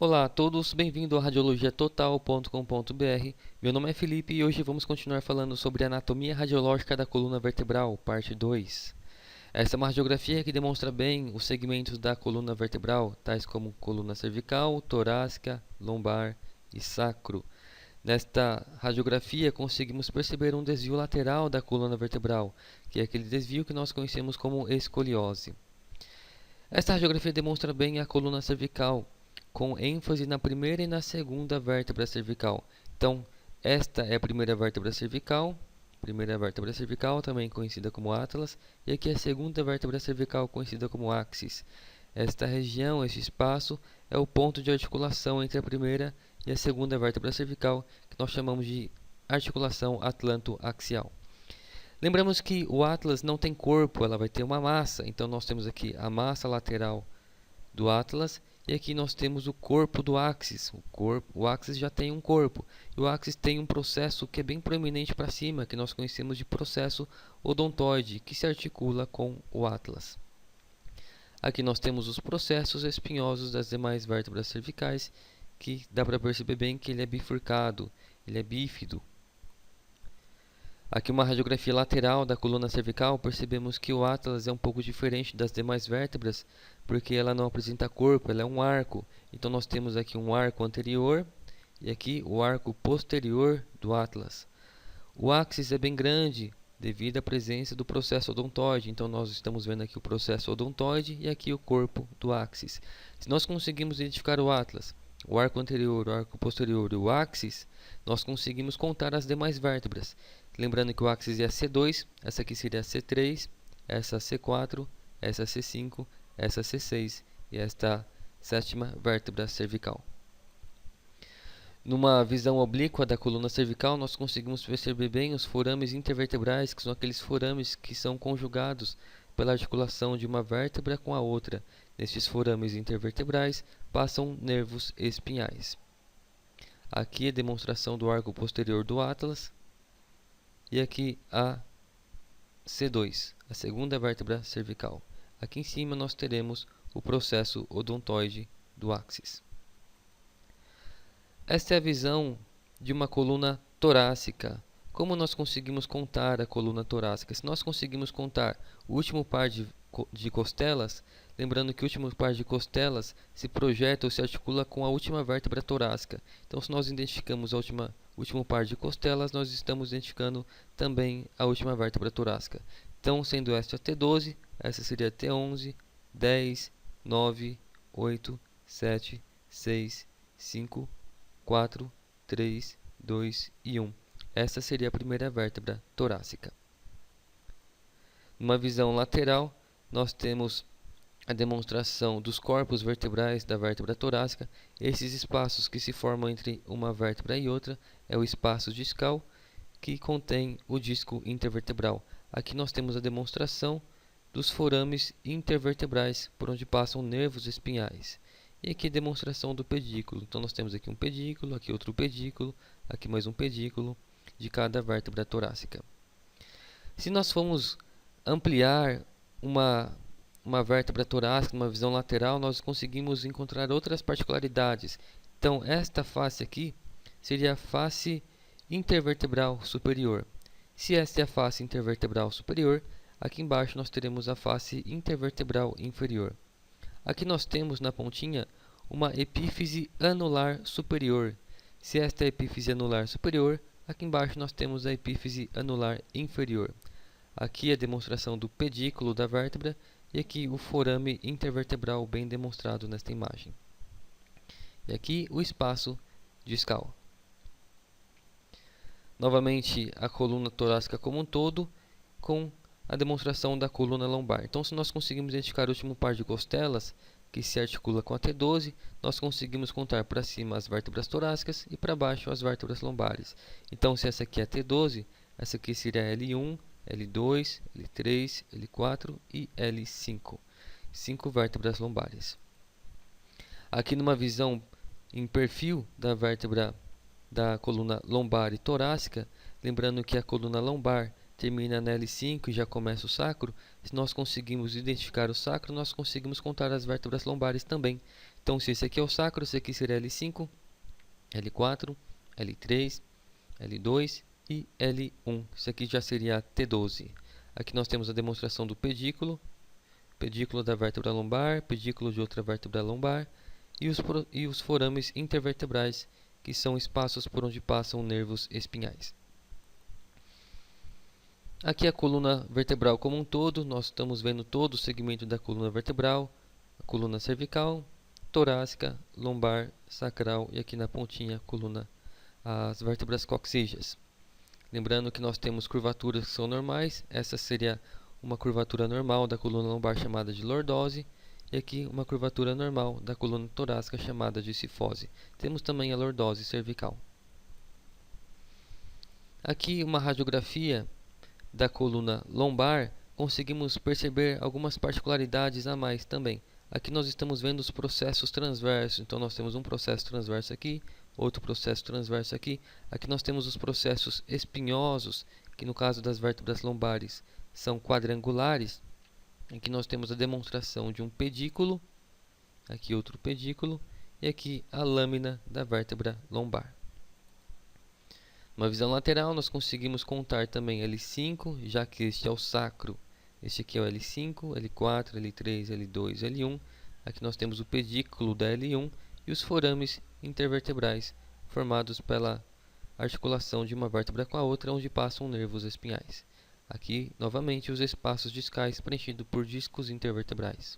Olá a todos, bem-vindo a radiologiatotal.com.br. Meu nome é Felipe e hoje vamos continuar falando sobre a anatomia radiológica da coluna vertebral, parte 2. Essa é uma radiografia que demonstra bem os segmentos da coluna vertebral, tais como coluna cervical, torácica, lombar e sacro. Nesta radiografia conseguimos perceber um desvio lateral da coluna vertebral, que é aquele desvio que nós conhecemos como escoliose. Esta radiografia demonstra bem a coluna cervical, com ênfase na primeira e na segunda vértebra cervical. Então, esta é a primeira vértebra cervical, também conhecida como atlas, e aqui é a segunda vértebra cervical, conhecida como axis. Esta região, este espaço, é o ponto de articulação entre a primeira e a segunda vértebra cervical, que nós chamamos de articulação atlanto-axial. Lembramos que o atlas não tem corpo, ela vai ter uma massa. Então, nós temos aqui a massa lateral do atlas e aqui nós temos o corpo do axis. O axis já tem um corpo. E o axis tem um processo que é bem proeminente para cima, que nós conhecemos de processo odontoide, que se articula com o atlas. Aqui nós temos os processos espinhosos das demais vértebras cervicais, que dá para perceber bem que ele é bifurcado, ele é bífido. Aqui uma radiografia lateral da coluna cervical, percebemos que o atlas é um pouco diferente das demais vértebras, porque ela não apresenta corpo, ela é um arco. Então nós temos aqui um arco anterior e aqui o arco posterior do atlas. O axis é bem grande devido à presença do processo odontoide. Então nós estamos vendo aqui o processo odontoide e aqui o corpo do axis. Se nós conseguimos identificar o atlas, o arco anterior, o arco posterior e o axis, nós conseguimos contar as demais vértebras. Lembrando que o axis é a C2, essa aqui seria a C3, essa a C4, essa a C5, essa a C6 e esta sétima vértebra cervical. Numa visão oblíqua da coluna cervical, nós conseguimos perceber bem os forames intervertebrais, que são aqueles forames que são conjugados pela articulação de uma vértebra com a outra. Nestes forames intervertebrais passam nervos espinhais. Aqui a demonstração do arco posterior do atlas. E aqui a C2, a segunda vértebra cervical. Aqui em cima nós teremos o processo odontoide do axis. Esta é a visão de uma coluna torácica. Como nós conseguimos contar a coluna torácica? Se nós conseguimos contar o último par de costelas, lembrando que o último par de costelas se projeta ou se articula com a última vértebra torácica. Então, se nós identificamos o último par de costelas, nós estamos identificando também a última vértebra torácica. Então, sendo esta a T12, essa seria a T11, 10, 9, 8, 7, 6, 5, 4, 3, 2 e 1. Essa seria a primeira vértebra torácica. Numa visão lateral, nós temos a demonstração dos corpos vertebrais da vértebra torácica. Esses espaços que se formam entre uma vértebra e outra é o espaço discal, que contém o disco intervertebral. Aqui nós temos a demonstração dos forames intervertebrais, por onde passam nervos espinhais. E aqui a demonstração do pedículo. Então nós temos aqui um pedículo, aqui outro pedículo, aqui mais um pedículo de cada vértebra torácica. Se nós formos ampliar uma vértebra torácica, uma visão lateral, nós conseguimos encontrar outras particularidades. Então, esta face aqui seria a face intervertebral superior. Se esta é a face intervertebral superior, aqui embaixo nós teremos a face intervertebral inferior. Aqui nós temos na pontinha uma epífise anular superior. Se esta é a epífise anular superior, aqui embaixo nós temos a epífise anular inferior. Aqui a demonstração do pedículo da vértebra e aqui o forame intervertebral bem demonstrado nesta imagem. E aqui o espaço discal. Novamente a coluna torácica como um todo, com a demonstração da coluna lombar. Então, se nós conseguimos identificar o último par de costelas, que se articula com a T12, nós conseguimos contar para cima as vértebras torácicas e para baixo as vértebras lombares. Então, se essa aqui é a T12, essa aqui seria L1, L2, L3, L4 e L5. 5 vértebras lombares. Aqui numa visão em perfil da vértebra da coluna lombar e torácica, lembrando que a coluna lombar termina na L5 e já começa o sacro. Se nós conseguimos identificar o sacro, nós conseguimos contar as vértebras lombares também. Então, se esse aqui é o sacro, esse aqui seria L5, L4, L3, L2 e L1. Isso aqui já seria T12. Aqui nós temos a demonstração do pedículo, pedículo da vértebra lombar, pedículo de outra vértebra lombar e os forames intervertebrais, que são espaços por onde passam nervos espinhais. Aqui a coluna vertebral como um todo, nós estamos vendo todo o segmento da coluna vertebral, a coluna cervical, torácica, lombar, sacral e aqui na pontinha coluna as vértebras coxígeas. Lembrando que nós temos curvaturas que são normais, essa seria uma curvatura normal da coluna lombar chamada de lordose e aqui uma curvatura normal da coluna torácica chamada de cifose. Temos também a lordose cervical. Aqui uma radiografia da coluna lombar, conseguimos perceber algumas particularidades a mais também. Aqui nós estamos vendo os processos transversos, então nós temos um processo transverso aqui, outro processo transverso aqui. Aqui nós temos os processos espinhosos, que no caso das vértebras lombares são quadrangulares. Aqui nós temos a demonstração de um pedículo, aqui outro pedículo, e aqui a lâmina da vértebra lombar. Uma visão lateral, nós conseguimos contar também L5, já que este é o sacro. Este aqui é o L5, L4, L3, L2, L1. Aqui nós temos o pedículo da L1 e os forames intervertebrais, formados pela articulação de uma vértebra com a outra, onde passam nervos espinhais. Aqui, novamente, os espaços discais preenchidos por discos intervertebrais.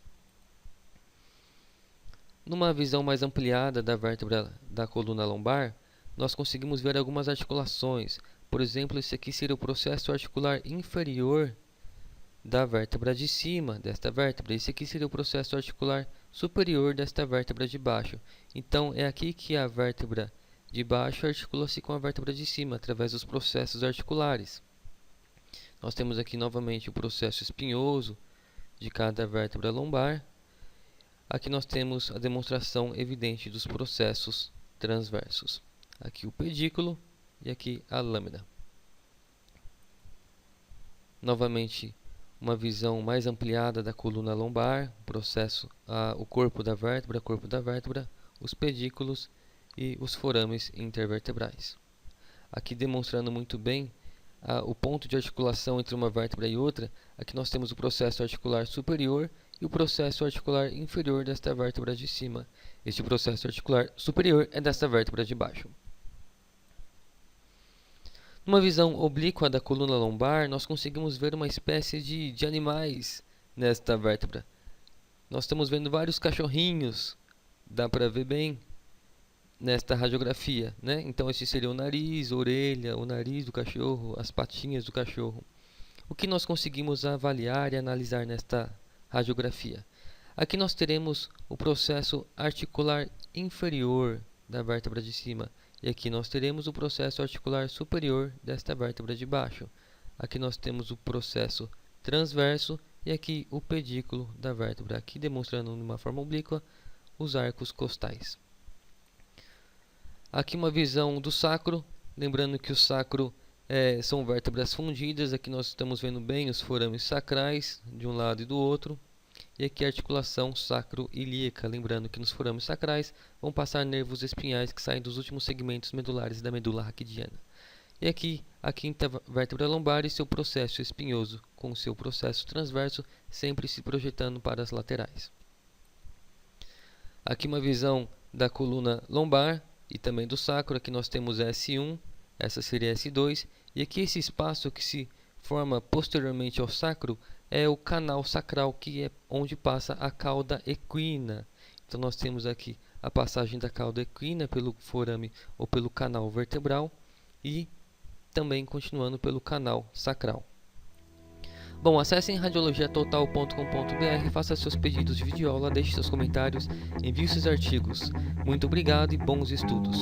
Numa visão mais ampliada da vértebra da coluna lombar, nós conseguimos ver algumas articulações. Por exemplo, esse aqui seria o processo articular inferior da vértebra de cima desta vértebra. Esse aqui seria o processo articular superior desta vértebra de baixo. Então, é aqui que a vértebra de baixo articula-se com a vértebra de cima, através dos processos articulares. Nós temos aqui novamente o processo espinhoso de cada vértebra lombar. Aqui nós temos a demonstração evidente dos processos transversos. Aqui o pedículo e aqui a lâmina. Novamente, uma visão mais ampliada da coluna lombar, o corpo da vértebra, os pedículos e os forames intervertebrais. Aqui demonstrando muito bem o ponto de articulação entre uma vértebra e outra. Aqui nós temos o processo articular superior e o processo articular inferior desta vértebra de cima. Este processo articular superior é desta vértebra de baixo. Numa visão oblíqua da coluna lombar, nós conseguimos ver uma espécie de animais nesta vértebra. Nós estamos vendo vários cachorrinhos, dá para ver bem nesta radiografia, né? Então esse seria o nariz, a orelha, o nariz do cachorro, as patinhas do cachorro. O que nós conseguimos avaliar e analisar nesta radiografia? Aqui nós teremos o processo articular inferior da vértebra de cima. E aqui nós teremos o processo articular superior desta vértebra de baixo. Aqui nós temos o processo transverso e aqui o pedículo da vértebra. Aqui demonstrando de uma forma oblíqua os arcos costais. Aqui uma visão do sacro, lembrando que o sacro são vértebras fundidas. Aqui nós estamos vendo bem os forames sacrais de um lado e do outro. E aqui a articulação sacro-ilíaca, lembrando que nos forames sacrais vão passar nervos espinhais que saem dos últimos segmentos medulares da medula raquidiana. E aqui a quinta vértebra lombar e seu processo espinhoso, com seu processo transverso sempre se projetando para as laterais. Aqui uma visão da coluna lombar e também do sacro. Aqui nós temos S1, essa seria S2, e aqui esse espaço que se forma posteriormente ao sacro é o canal sacral, que é onde passa a cauda equina. Então nós temos aqui a passagem da cauda equina pelo forame ou pelo canal vertebral e também continuando pelo canal sacral. Bom, acessem radiologiatotal.com.br, faça seus pedidos de videoaula, deixe seus comentários, envie seus artigos. Muito obrigado e bons estudos!